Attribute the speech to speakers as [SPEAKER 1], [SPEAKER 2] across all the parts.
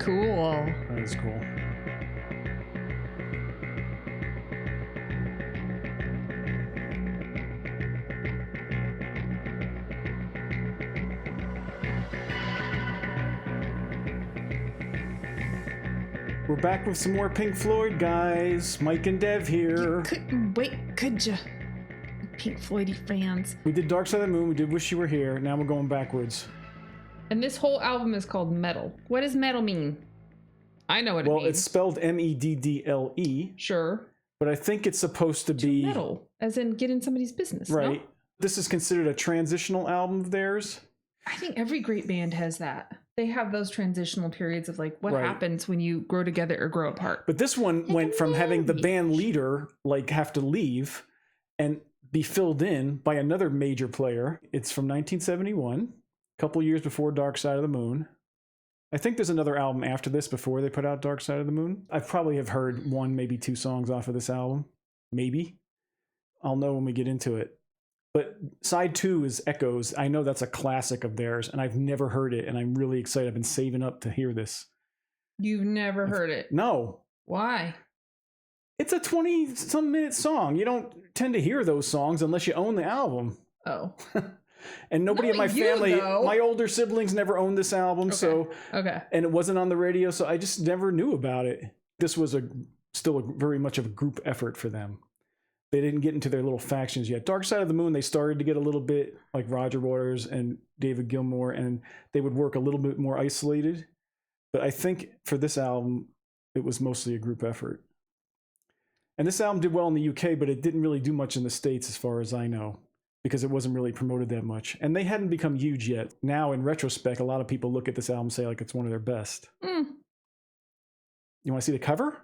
[SPEAKER 1] Cool.
[SPEAKER 2] That is cool. We're back with some more Pink Floyd, guys. Mike and Dev here.
[SPEAKER 1] You couldn't wait, could you? Pink Floyd fans.
[SPEAKER 2] We did Dark Side of the Moon. We did Wish You Were Here. Now we're going backwards.
[SPEAKER 1] And this whole album is called Meddle. What does metal mean? I know what it means.
[SPEAKER 2] Well, it's spelled Meddle.
[SPEAKER 1] Sure.
[SPEAKER 2] But I think it's supposed to be...
[SPEAKER 1] meddle, as in get in somebody's business,
[SPEAKER 2] right.
[SPEAKER 1] No?
[SPEAKER 2] This is considered a transitional album of theirs.
[SPEAKER 1] I think every great band has that. They have those transitional periods of like what
[SPEAKER 2] Right.
[SPEAKER 1] happens when you grow together or grow apart.
[SPEAKER 2] But this one went from having the band leader like have to leave and be filled in by another major player. It's from 1971, a couple years before Dark Side of the Moon. I think there's another album after this before they put out Dark Side of the Moon. I probably have heard one, maybe two songs off of this album. Maybe. I'll know when we get into it. But side 2 is Echoes. I know that's a classic of theirs, and I've never heard it, and I'm really excited. I've been saving up to hear this.
[SPEAKER 1] You've never heard it?
[SPEAKER 2] No.
[SPEAKER 1] Why?
[SPEAKER 2] It's a 20-some minute song. You don't tend to hear those songs unless you own the album.
[SPEAKER 1] Oh.
[SPEAKER 2] And nobody in my family, my older siblings never owned this album,
[SPEAKER 1] Okay.
[SPEAKER 2] And it wasn't on the radio, so I just never knew about it. This was still very much of a group effort for them. They didn't get into their little factions yet. Dark Side of the Moon, they started to get a little bit like Roger Waters and David Gilmour, and they would work a little bit more isolated. But I think for this album, it was mostly a group effort. And this album did well in the UK, but it didn't really do much in the States as far as I know, because it wasn't really promoted that much. And they hadn't become huge yet. Now, in retrospect, a lot of people look at this album and say like it's one of their best. You want to see the cover?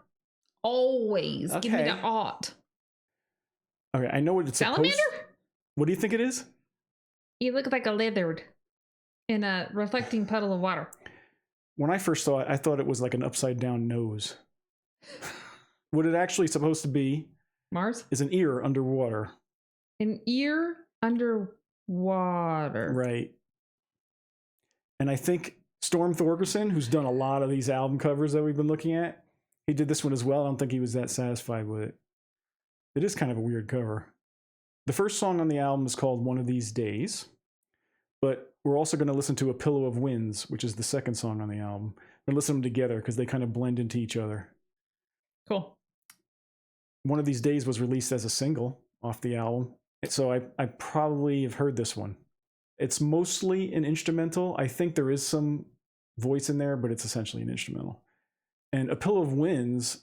[SPEAKER 1] Always.
[SPEAKER 2] Okay.
[SPEAKER 1] Give me the art.
[SPEAKER 2] Okay, I know what it's
[SPEAKER 1] Salamander?
[SPEAKER 2] supposed... What do you think it is?
[SPEAKER 1] You look like a lizard in a reflecting puddle of water.
[SPEAKER 2] When I first saw it, I thought it was like an upside down nose. What it actually supposed to be
[SPEAKER 1] Mars?
[SPEAKER 2] is an ear underwater.
[SPEAKER 1] An ear underwater.
[SPEAKER 2] Right. And I think Storm Thorgerson, who's done a lot of these album covers that we've been looking at, he did this one as well. I don't think he was that satisfied with it. It is kind of a weird cover. The first song on the album is called One of These Days, but we're also going to listen to A Pillow of Winds, which is the second song on the album. We're going to listen to them together because they kind of blend into each other.
[SPEAKER 1] Cool.
[SPEAKER 2] One of These Days was released as a single off the album, so I probably have heard this one. It's mostly an instrumental. I think there is some voice in there, but it's essentially an instrumental. And A Pillow of Winds,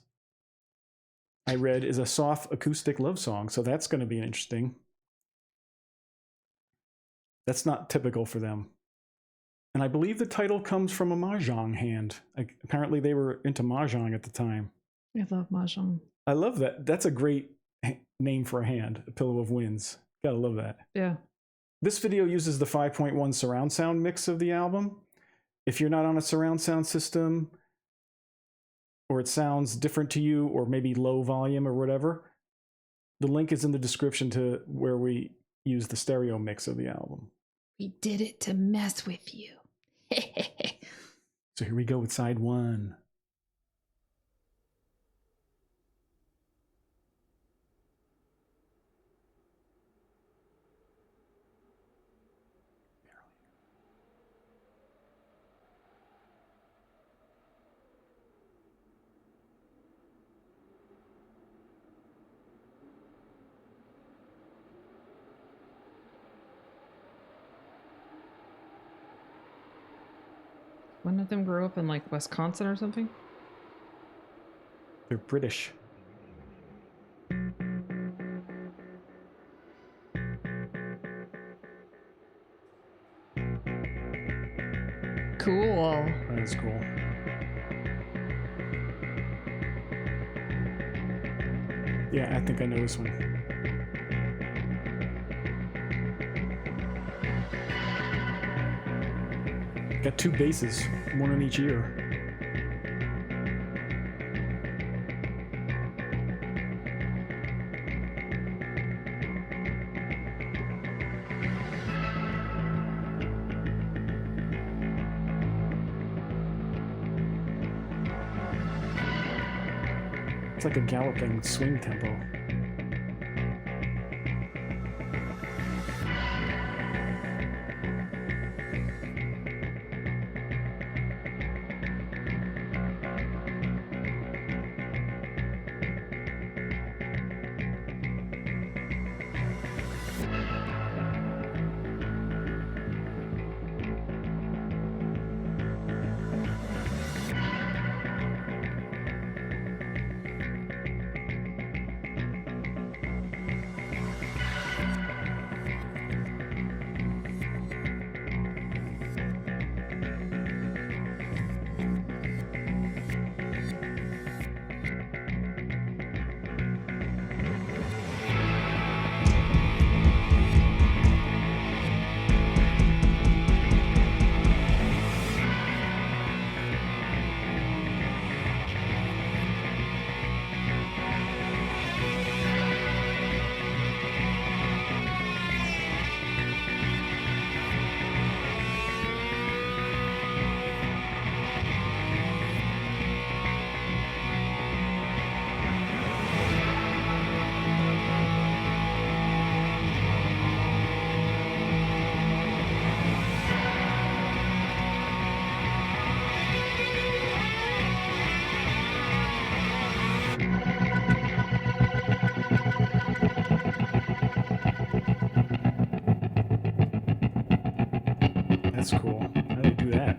[SPEAKER 2] I read, is a soft acoustic love song, so that's going to be interesting. That's not typical for them. And I believe the title comes from a mahjong hand. Apparently they were into mahjong at the time.
[SPEAKER 1] I love mahjong.
[SPEAKER 2] I love that. That's a great name for a hand, A Pillow of Winds. Gotta love that.
[SPEAKER 1] Yeah.
[SPEAKER 2] This video uses the 5.1 surround sound mix of the album. If you're not on a surround sound system, or it sounds different to you, or maybe low volume or whatever, the link is in the description to where we use the stereo mix of the album.
[SPEAKER 1] We did it to mess with you.
[SPEAKER 2] So here we go with side 1.
[SPEAKER 1] One of them grew up in like Wisconsin or something?
[SPEAKER 2] They're British.
[SPEAKER 1] Cool.
[SPEAKER 2] That is cool. Yeah, I think I know this one. Got 2 basses, one in each ear. It's like a galloping swing tempo. That's cool. How do they do that?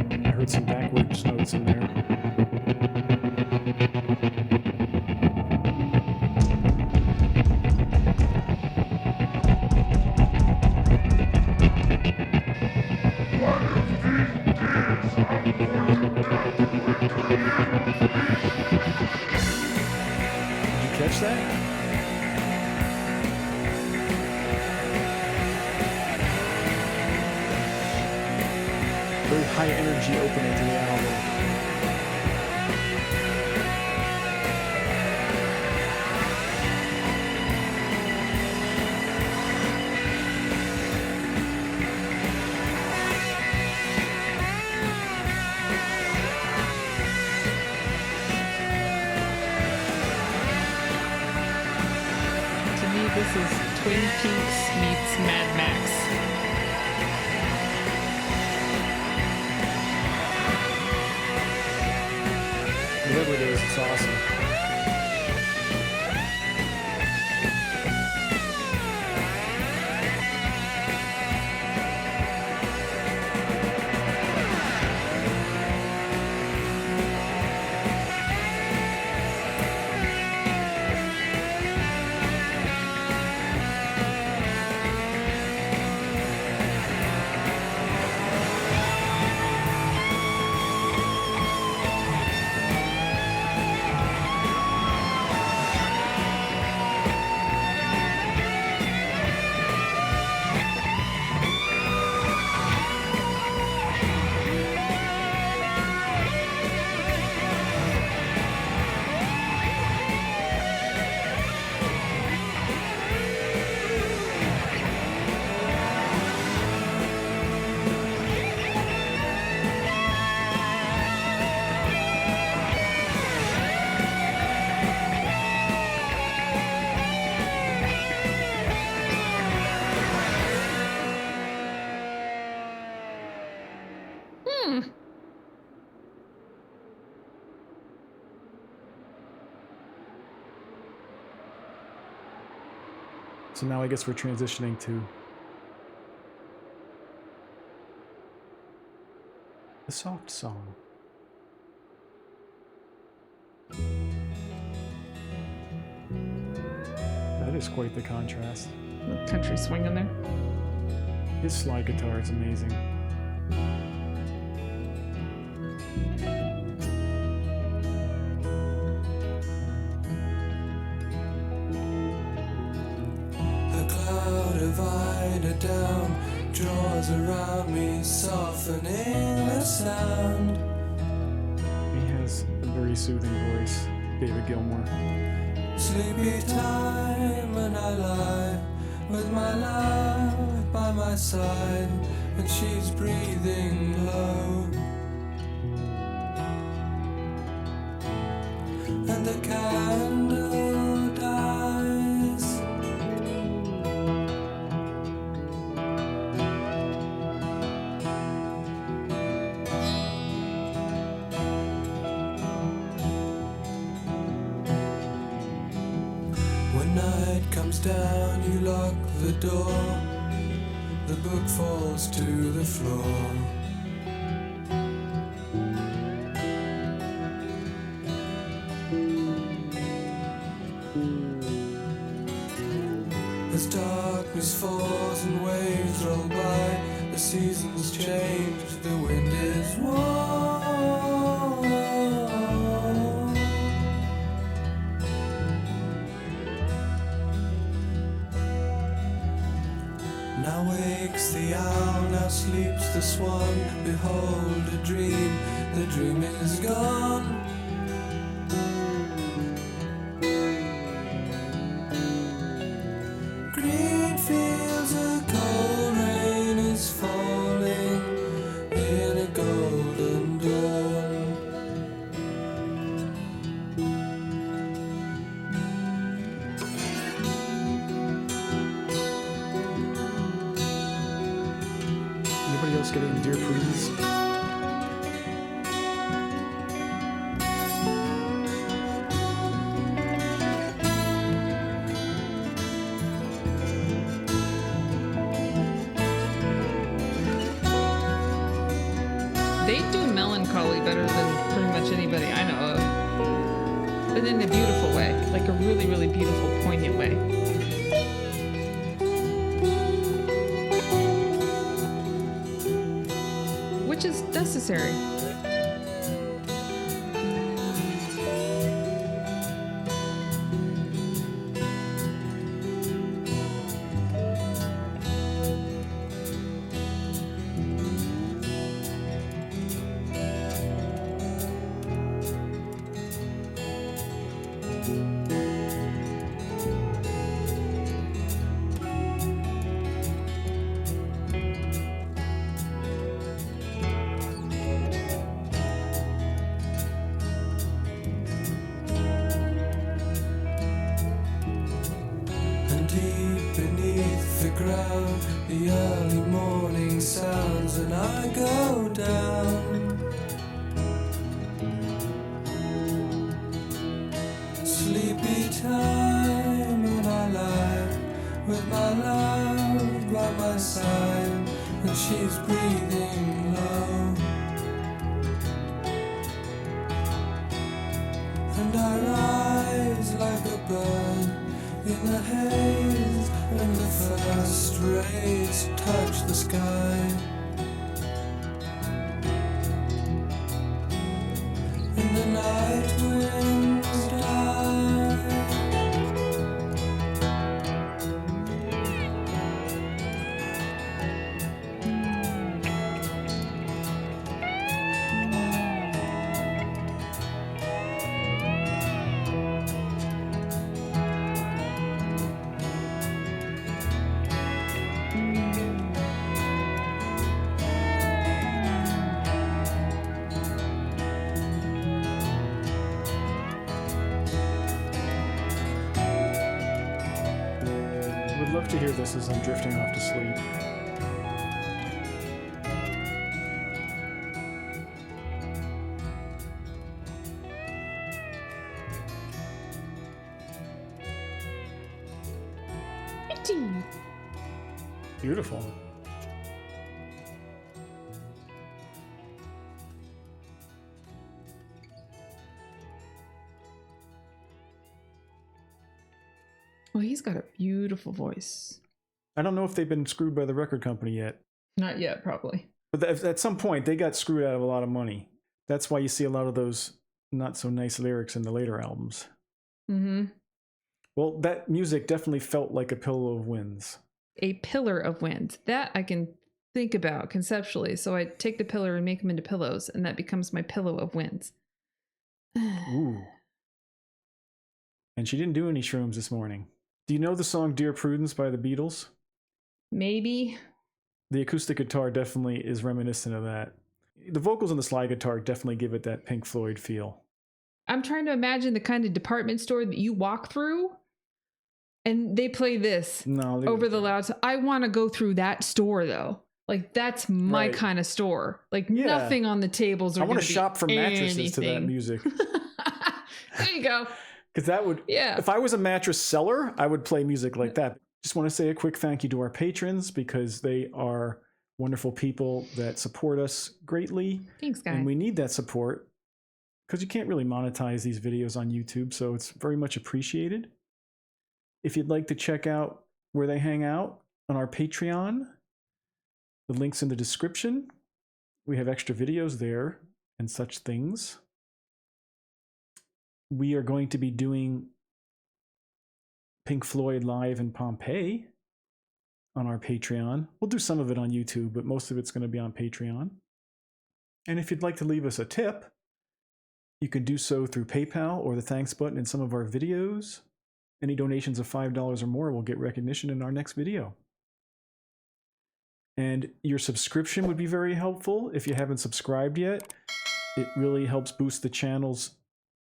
[SPEAKER 2] I heard some backwards notes in there. Did you catch that? Very high energy opening to the album.
[SPEAKER 1] To me, this is Twin Peaks meets Mad Max.
[SPEAKER 2] Whatever it is, it's awesome. So now I guess we're transitioning to the soft song. That is quite the contrast.
[SPEAKER 1] Country swing in there.
[SPEAKER 2] His slide guitar is amazing.
[SPEAKER 3] A cloud of divider down, draws around me, softening the sound.
[SPEAKER 2] He has a very soothing voice, David Gilmour.
[SPEAKER 3] Sleepy time and I lie with my love by my side, and she's breathing low. And the candle dies. When night comes down, you lock the door. The book falls to the floor. As darkness falls and waves roll by, the seasons change, the wind is warm. Now wakes the owl, now sleeps the swan. Behold a dream, the dream is gone. Green fields, a cold rain is falling in a golden dawn.
[SPEAKER 2] Anybody else getting Dear Prudence?
[SPEAKER 1] They do melancholy better than pretty much anybody I know of. But in a beautiful way. Like a really, really beautiful, poignant way. Which is necessary.
[SPEAKER 3] Deep beneath the ground, the early morning sounds, and I go down. Sleepy time, and I lie with my love by my side, and she's breathing low. And I rise like a bird in the haze, and the first rays touch the sky. And the night winds die.
[SPEAKER 2] Would love to hear this as I'm drifting off to sleep. Beautiful.
[SPEAKER 1] Well, he's got a beautiful voice.
[SPEAKER 2] I don't know if they've been screwed by the record company yet,
[SPEAKER 1] Not yet, probably.
[SPEAKER 2] but at some point they got screwed out of a lot of money. That's why you see a lot of those not so nice lyrics in the later albums.
[SPEAKER 1] Mm-hmm.
[SPEAKER 2] Well, that music definitely felt like a Pillow of Winds.
[SPEAKER 1] a pillar of winds. That I can think about conceptually. So I take the pillar and make them into pillows, and that becomes my pillow of winds.
[SPEAKER 2] Ooh. And she didn't do any shrooms this morning. Do you know the song Dear Prudence by the Beatles?
[SPEAKER 1] Maybe.
[SPEAKER 2] The acoustic guitar definitely is reminiscent of that. The vocals on the slide guitar definitely give it that Pink Floyd feel.
[SPEAKER 1] I'm trying to imagine the kind of department store that you walk through and they play this over the loud. I want to go through that store though. Like that's my kind of store. Like nothing on the tables.
[SPEAKER 2] I want to shop for mattresses to that music.
[SPEAKER 1] There you go.
[SPEAKER 2] Because that would, if I was a mattress seller, I would play music like that. Just want to say a quick thank you to our patrons because they are wonderful people that support us greatly.
[SPEAKER 1] Thanks, guys.
[SPEAKER 2] And we need that support because you can't really monetize these videos on YouTube, so it's very much appreciated. If you'd like to check out where they hang out on our Patreon, the link's in the description. We have extra videos there and such things. We are going to be doing Pink Floyd live in Pompeii on our Patreon. We'll do some of it on YouTube, but most of it's going to be on Patreon. And if you'd like to leave us a tip, you can do so through PayPal or the thanks button in some of our videos. Any donations of $5 or more will get recognition in our next video. And your subscription would be very helpful if you haven't subscribed yet. It really helps boost the channel's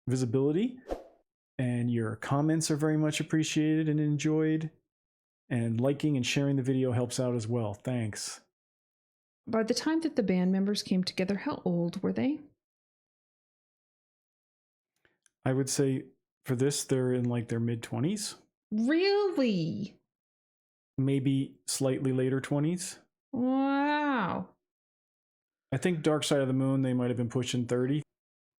[SPEAKER 2] visibility. And your comments are very much appreciated and enjoyed. And liking and sharing the video helps out as well. Thanks.
[SPEAKER 1] By the time that the band members came together, how old were they?
[SPEAKER 2] I would say for this, they're in like their mid-20s.
[SPEAKER 1] Really?
[SPEAKER 2] Maybe slightly later 20s.
[SPEAKER 1] Wow.
[SPEAKER 2] I think Dark Side of the Moon, they might have been pushing 30.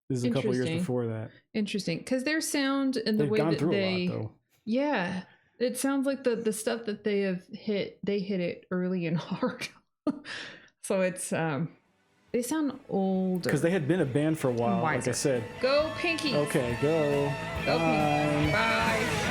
[SPEAKER 2] This is a couple years before that.
[SPEAKER 1] Interesting. Because their sound and the way that they...
[SPEAKER 2] a lot, though.
[SPEAKER 1] Yeah. It sounds like the stuff that they have hit, they hit it early and hard. So it's... they sound older.
[SPEAKER 2] Because they had been a band for a while, like I said.
[SPEAKER 1] Go Pinkies.
[SPEAKER 2] Okay, go.
[SPEAKER 1] Go
[SPEAKER 2] Bye.
[SPEAKER 1] Pinkies. Bye.